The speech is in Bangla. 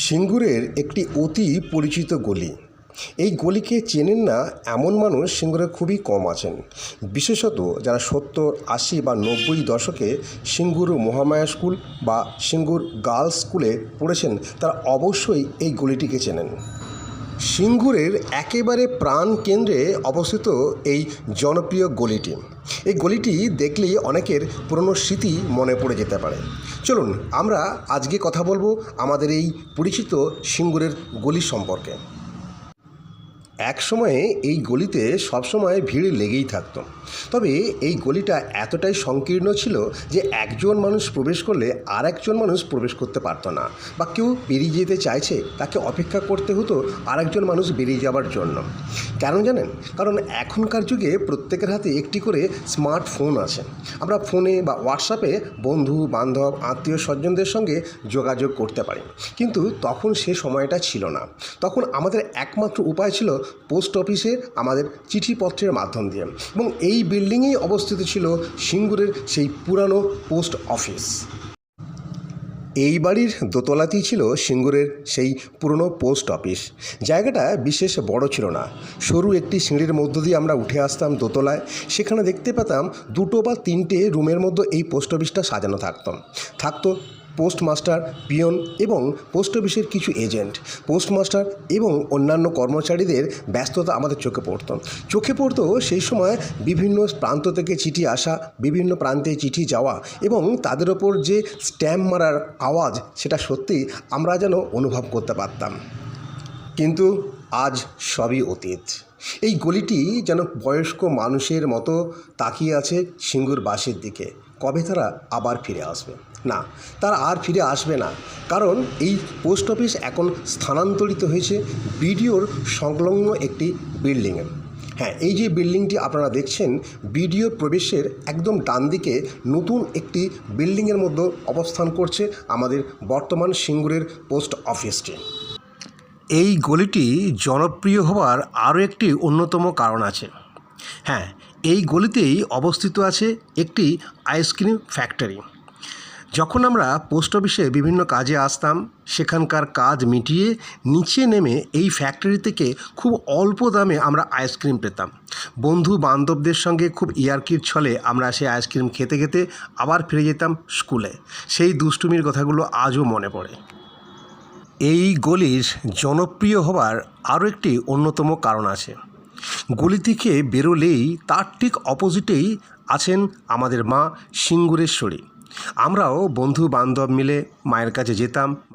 সিঙ্গুরের একটি অতি পরিচিত গলি। এই গলিকে চেনেন না এমন মানুষ সিঙ্গুরে খুবই কম আছেন। বিশেষত যারা 70, 80 বা 90 দশকে সিঙ্গুর মহামায়া স্কুল বা সিঙ্গুর গার্লস স্কুলে পড়েছেন তারা অবশ্যই এই গলিটিকে চেনেন। সিঙ্গুরের একেবারে প্রাণ কেন্দ্রে অবস্থিত এই জনপ্রিয় গলিটি। এই গলিটি দেখলেই অনেকের পুরনো স্মৃতি মনে পড়ে যেতে পারে। চলুন আমরা আজকে কথা বলবো আমাদের এই পরিচিত সিঙ্গুরের গলি সম্পর্কে। এক সময়ে এই গলিতে সবসময় ভিড় লেগেই থাকতো, তবে এই গলিটা এতটাই সংকীর্ণ ছিল যে একজন মানুষ প্রবেশ করলে আর একজন মানুষ প্রবেশ করতে পারতো না, বা কেউ বেরিয়ে যেতে চাইছে তাকে অপেক্ষা করতে হতো আরেকজন মানুষ বেরিয়ে যাওয়ার জন্য। কেন জানেন? কারণ এখনকার যুগে প্রত্যেকের হাতে একটি করে স্মার্টফোন আছে। আমরা ফোনে বা হোয়াটসঅ্যাপে বন্ধু বান্ধব আত্মীয় স্বজনদের সঙ্গে যোগাযোগ করতে পারি, কিন্তু তখন সে সময়টা ছিল না। তখন আমাদের একমাত্র উপায় ছিল পোস্ট অফিসে আমাদের চিঠিপত্রের মাধ্যম দিয়ে, এবং এই বিল্ডিংয়েই অবস্থিত ছিল সিঙ্গুরের সেই পুরানো পোস্ট অফিস। এই বাড়ির দোতলাতেই ছিল সিঙ্গুরের সেই পুরনো পোস্ট অফিস। জায়গাটা বিশেষ বড় ছিল না, সরু একটি সিঁড়ির মধ্য দিয়ে আমরা উঠে আসতাম দোতলায়। সেখানে দেখতে পেতাম 2 বা 3টে রুমের মধ্যে এই পোস্ট অফিসটা সাজানো থাকতো পোস্টমাস্টার, পিয়ন এবং পোস্ট অফিসের কিছু এজেন্ট। পোস্টমাস্টার এবং অন্যান্য কর্মচারীদের ব্যস্ততা আমাদের চোখে পড়তো সেই সময় বিভিন্ন প্রান্ত থেকে চিঠি আসা, বিভিন্ন প্রান্তে চিঠি যাওয়া, এবং তাদের ওপর যে স্ট্যাম্প মারার আওয়াজ, সেটা সত্যিই আমরা যেন অনুভব করতে পারতাম। কিন্তু আজ সবই অতীত। এই গলিটি যেন বয়স্ক মানুষের মতো তাকিয়ে আছে সিঙ্গুরবাসীর দিকে। কবে তারা আবার ফিরে আসবে? না, তারা আর ফিরে আসবে না, কারণ এই পোস্ট অফিস এখন স্থানান্তরিত হয়েছে বিডিওর সংলগ্ন একটি বিল্ডিংয়ে। হ্যাঁ, এই যে বিল্ডিংটি আপনারা দেখছেন, বিডিওর প্রবেশের একদম ডান দিকে নতুন একটি বিল্ডিংয়ের মধ্যে অবস্থান করছে আমাদের বর্তমান সিঙ্গুরের পোস্ট অফিসটি। এই গলিটি জনপ্রিয় হওয়ার আরও একটি অন্যতম কারণ আছে। হ্যাঁ, এই গলিতেই অবস্থিত আছে একটি আইসক্রিম ফ্যাক্টরি। যখন আমরা পোস্ট অফিসে বিভিন্ন কাজে আসতাম, সেখানকার কাজ মিটিয়ে নিচে নেমে এই ফ্যাক্টরি থেকে খুব অল্প দামে আমরা আইসক্রিম পেতাম। বন্ধু বান্ধবদের সঙ্গে খুব ইয়ার্কির ছলে আমরা সেই আইসক্রিম খেতে খেতে আবার ফিরে যেতাম স্কুলে। সেই দুষ্টুমির কথাগুলো আজও মনে পড়ে। এই গলির জনপ্রিয় হবার আরও একটি অন্যতম কারণ আছে। গলি থেকে বেরোলেই তার ঠিক অপোজিটেই আছেন আমাদের মা সিঙ্গুরেশ্বরী। আমরাও বন্ধু বান্ধব মিলে মায়ের কাছে যেতাম,